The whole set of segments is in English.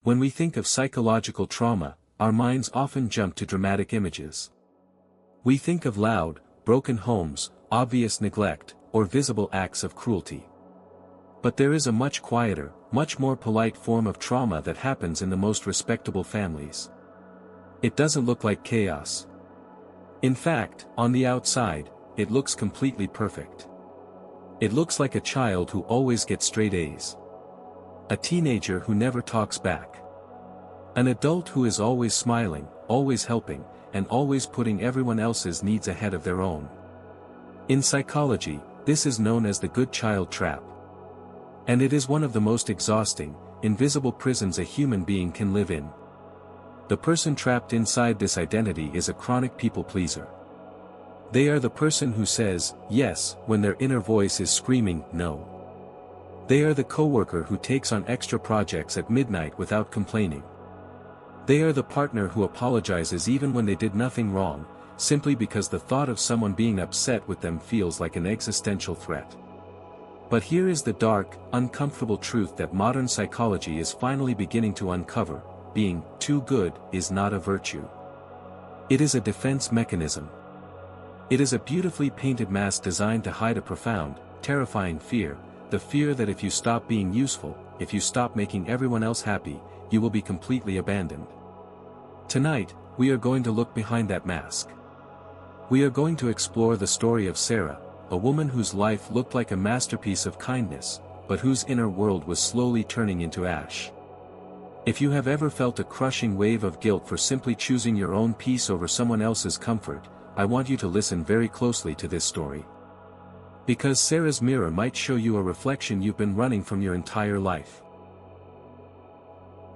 When we think of psychological trauma, our minds often jump to dramatic images. We think of loud, broken homes, obvious neglect, or visible acts of cruelty. But there is a much quieter, much more polite form of trauma that happens in the most respectable families. It doesn't look like chaos. In fact, on the outside, it looks completely perfect. It looks like a child who always gets straight A's. A teenager who never talks back. An adult who is always smiling, always helping, and always putting everyone else's needs ahead of their own. In psychology, this is known as the good child trap. And it is one of the most exhausting, invisible prisons a human being can live in. The person trapped inside this identity is a chronic people pleaser. They are the person who says, yes, when their inner voice is screaming, no. They are the coworker who takes on extra projects at midnight without complaining. They are the partner who apologizes even when they did nothing wrong, simply because the thought of someone being upset with them feels like an existential threat. But here is the dark, uncomfortable truth that modern psychology is finally beginning to uncover: being too good is not a virtue. It is a defense mechanism. It is a beautifully painted mask designed to hide a profound, terrifying fear, the fear that if you stop being useful, if you stop making everyone else happy, you will be completely abandoned. Tonight, we are going to look behind that mask. We are going to explore the story of Sarah, a woman whose life looked like a masterpiece of kindness, but whose inner world was slowly turning into ash. If you have ever felt a crushing wave of guilt for simply choosing your own peace over someone else's comfort, I want you to listen very closely to this story. Because Sarah's mirror might show you a reflection you've been running from your entire life.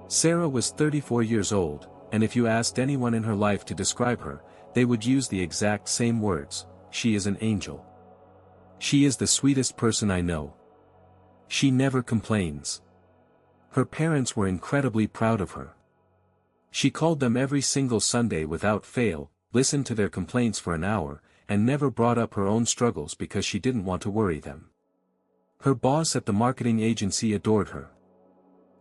Sarah was 34 years old, and if you asked anyone in her life to describe her, they would use the exact same words: she is an angel. She is the sweetest person I know. She never complains. Her parents were incredibly proud of her. She called them every single Sunday without fail, listened to their complaints for an hour, and never brought up her own struggles because she didn't want to worry them. Her boss at the marketing agency adored her.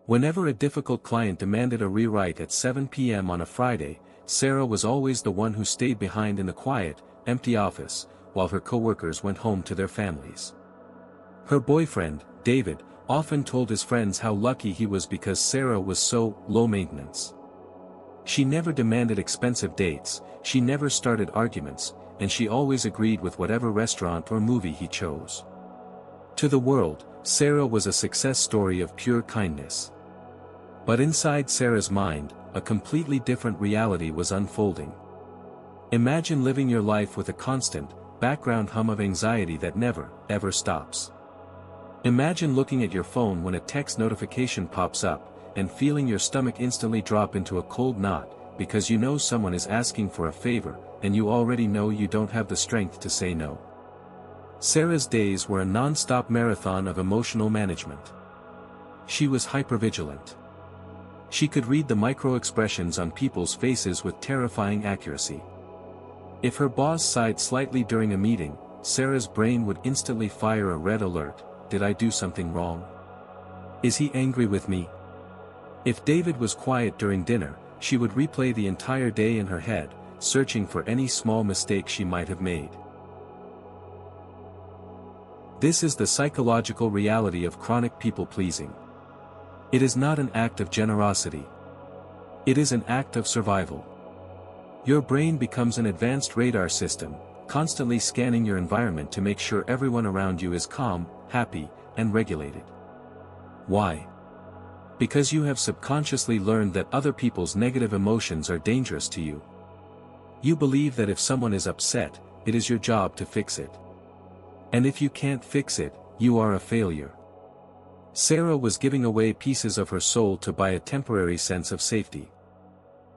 Whenever a difficult client demanded a rewrite at 7 p.m. on a Friday, Sarah was always the one who stayed behind in the quiet, empty office, while her coworkers went home to their families. Her boyfriend, David, often told his friends how lucky he was because Sarah was so low maintenance. She never demanded expensive dates, she never started arguments, and she always agreed with whatever restaurant or movie he chose. To the world, Sarah was a success story of pure kindness. But inside Sarah's mind, a completely different reality was unfolding. Imagine living your life with a constant, background hum of anxiety that never, ever stops. Imagine looking at your phone when a text notification pops up, and feeling your stomach instantly drop into a cold knot, because you know someone is asking for a favor, and you already know you don't have the strength to say no. Sarah's days were a non-stop marathon of emotional management. She was hypervigilant. She could read the micro-expressions on people's faces with terrifying accuracy. If her boss sighed slightly during a meeting, Sarah's brain would instantly fire a red alert: did I do something wrong? Is he angry with me? If David was quiet during dinner, she would replay the entire day in her head, searching for any small mistake she might have made. This is the psychological reality of chronic people-pleasing. It is not an act of generosity. It is an act of survival. Your brain becomes an advanced radar system, constantly scanning your environment to make sure everyone around you is calm, happy, and regulated. Why? Because you have subconsciously learned that other people's negative emotions are dangerous to you. You believe that if someone is upset, it is your job to fix it. And if you can't fix it, you are a failure. Sarah was giving away pieces of her soul to buy a temporary sense of safety.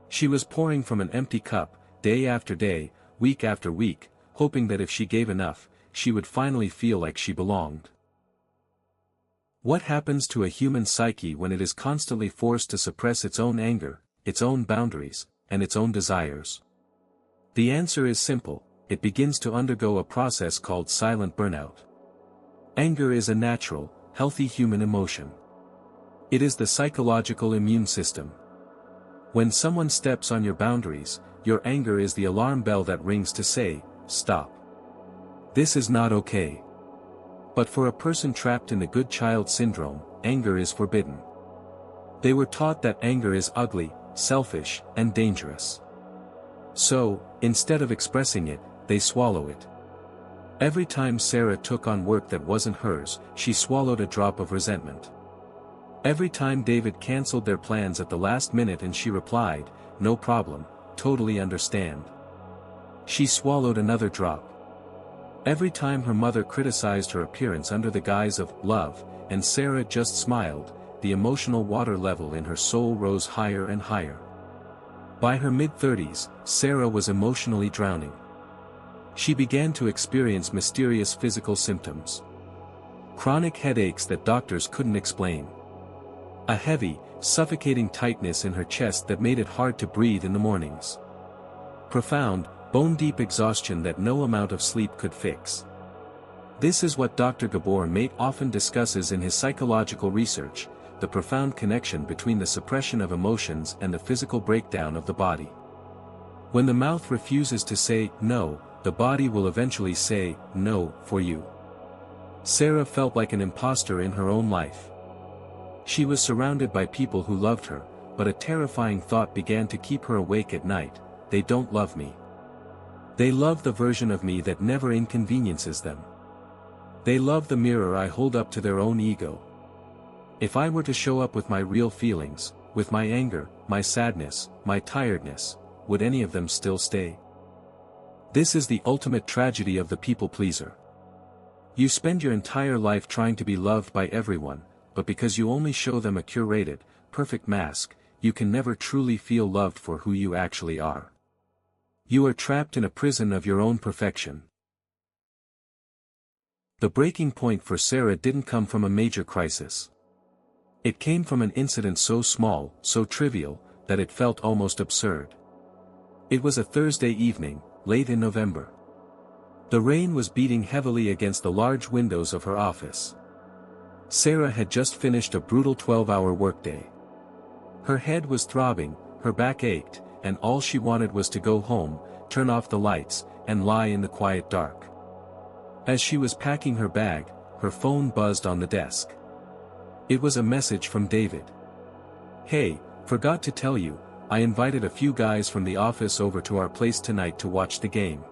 She was pouring from an empty cup, day after day, week after week, hoping that if she gave enough, she would finally feel like she belonged. What happens to a human psyche when it is constantly forced to suppress its own anger, its own boundaries, and its own desires? The answer is simple: it begins to undergo a process called silent burnout. Anger is a natural, healthy human emotion. It is the psychological immune system. When someone steps on your boundaries, your anger is the alarm bell that rings to say, stop. This is not okay. But for a person trapped in the good child syndrome, anger is forbidden. They were taught that anger is ugly, selfish, and dangerous. So, instead of expressing it, they swallow it. Every time Sarah took on work that wasn't hers, she swallowed a drop of resentment. Every time David canceled their plans at the last minute and she replied, "No problem, totally understand," she swallowed another drop. Every time her mother criticized her appearance under the guise of love, and Sarah just smiled, the emotional water level in her soul rose higher and higher. By her mid-30s, Sarah was emotionally drowning. She began to experience mysterious physical symptoms. Chronic headaches that doctors couldn't explain. A heavy, suffocating tightness in her chest that made it hard to breathe in the mornings. Profound, bone-deep exhaustion that no amount of sleep could fix. This is what Dr. Gabor Mate often discusses in his psychological research, the profound connection between the suppression of emotions and the physical breakdown of the body. When the mouth refuses to say no, the body will eventually say no for you. Sarah felt like an imposter in her own life. She was surrounded by people who loved her, but a terrifying thought began to keep her awake at night: they don't love me. They love the version of me that never inconveniences them. They love the mirror I hold up to their own ego. If I were to show up with my real feelings, with my anger, my sadness, my tiredness, would any of them still stay? This is the ultimate tragedy of the people-pleaser. You spend your entire life trying to be loved by everyone, but because you only show them a curated, perfect mask, you can never truly feel loved for who you actually are. You are trapped in a prison of your own perfection. The breaking point for Sarah didn't come from a major crisis. It came from an incident so small, so trivial, that it felt almost absurd. It was a Thursday evening, late in November. The rain was beating heavily against the large windows of her office. Sarah had just finished a brutal 12-hour workday. Her head was throbbing, her back ached, and all she wanted was to go home, turn off the lights, and lie in the quiet dark. As she was packing her bag, her phone buzzed on the desk. It was a message from David. "Hey, forgot to tell you, I invited a few guys from the office over to our place tonight to watch the game.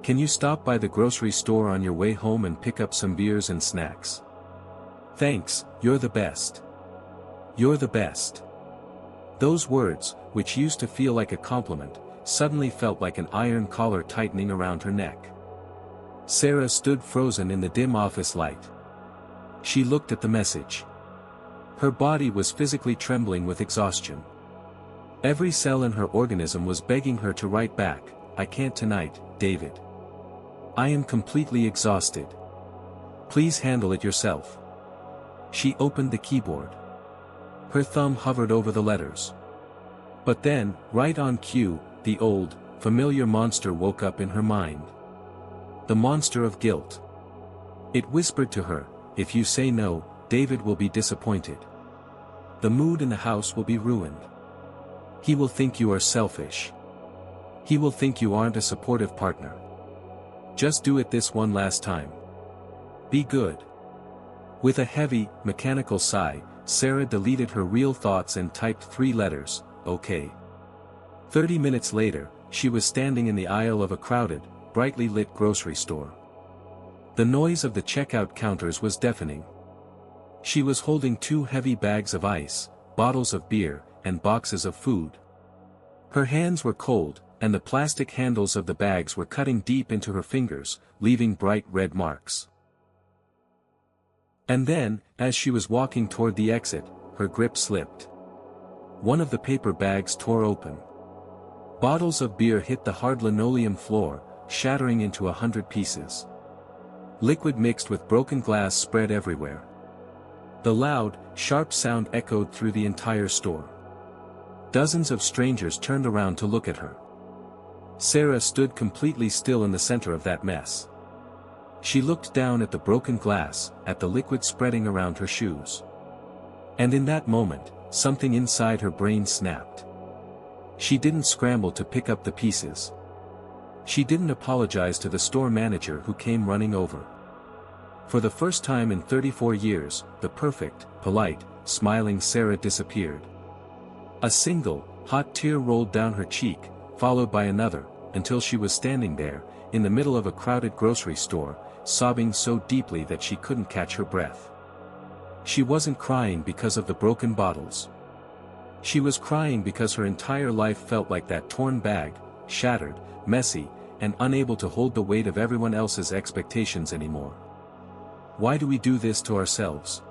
Can you stop by the grocery store on your way home and pick up some beers and snacks? Thanks, you're the best. You're the best." Those words, which used to feel like a compliment, suddenly felt like an iron collar tightening around her neck. Sarah stood frozen in the dim office light. She looked at the message. Her body was physically trembling with exhaustion. Every cell in her organism was begging her to write back, "I can't tonight, David. I am completely exhausted. Please handle it yourself." She opened the keyboard. Her thumb hovered over the letters. But then, right on cue, the old, familiar monster woke up in her mind. The monster of guilt. It whispered to her, "If you say no, David will be disappointed. The mood in the house will be ruined. He will think you are selfish. He will think you aren't a supportive partner. Just do it this one last time. Be good." With a heavy, mechanical sigh, Sarah deleted her real thoughts and typed 3 letters, "Okay." 30 minutes later, she was standing in the aisle of a crowded, brightly lit grocery store. The noise of the checkout counters was deafening. She was holding 2 heavy bags of ice, bottles of beer, and boxes of food. Her hands were cold, and the plastic handles of the bags were cutting deep into her fingers, leaving bright red marks. And then, as she was walking toward the exit, her grip slipped. One of the paper bags tore open. Bottles of beer hit the hard linoleum floor, shattering into 100 pieces. Liquid mixed with broken glass spread everywhere. The loud, sharp sound echoed through the entire store. Dozens of strangers turned around to look at her. Sarah stood completely still in the center of that mess. She looked down at the broken glass, at the liquid spreading around her shoes. And in that moment, something inside her brain snapped. She didn't scramble to pick up the pieces. She didn't apologize to the store manager who came running over. For the first time in 34 years, the perfect, polite, smiling Sarah disappeared. A single, hot tear rolled down her cheek, followed by another, until she was standing there, in the middle of a crowded grocery store, sobbing so deeply that she couldn't catch her breath. She wasn't crying because of the broken bottles. She was crying because her entire life felt like that torn bag, shattered, messy, and unable to hold the weight of everyone else's expectations anymore. Why do we do this to ourselves?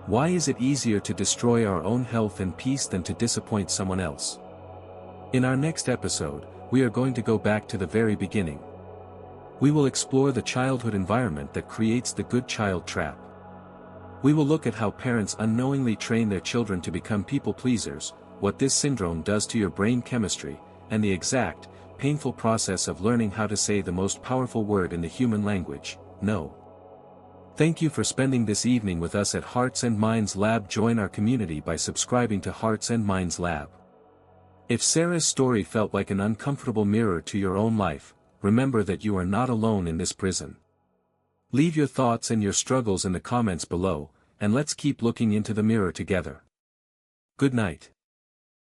Why is it easier to destroy our own health and peace than to disappoint someone else? In our next episode, we are going to go back to the very beginning. We will explore the childhood environment that creates the good child trap. We will look at how parents unknowingly train their children to become people pleasers, what this syndrome does to your brain chemistry, and the exact, painful process of learning how to say the most powerful word in the human language, no. Thank you for spending this evening with us at Hearts and Minds Lab. Join our community by subscribing to Hearts and Minds Lab. If Sarah's story felt like an uncomfortable mirror to your own life, remember that you are not alone in this prison. Leave your thoughts and your struggles in the comments below, and let's keep looking into the mirror together. Good night.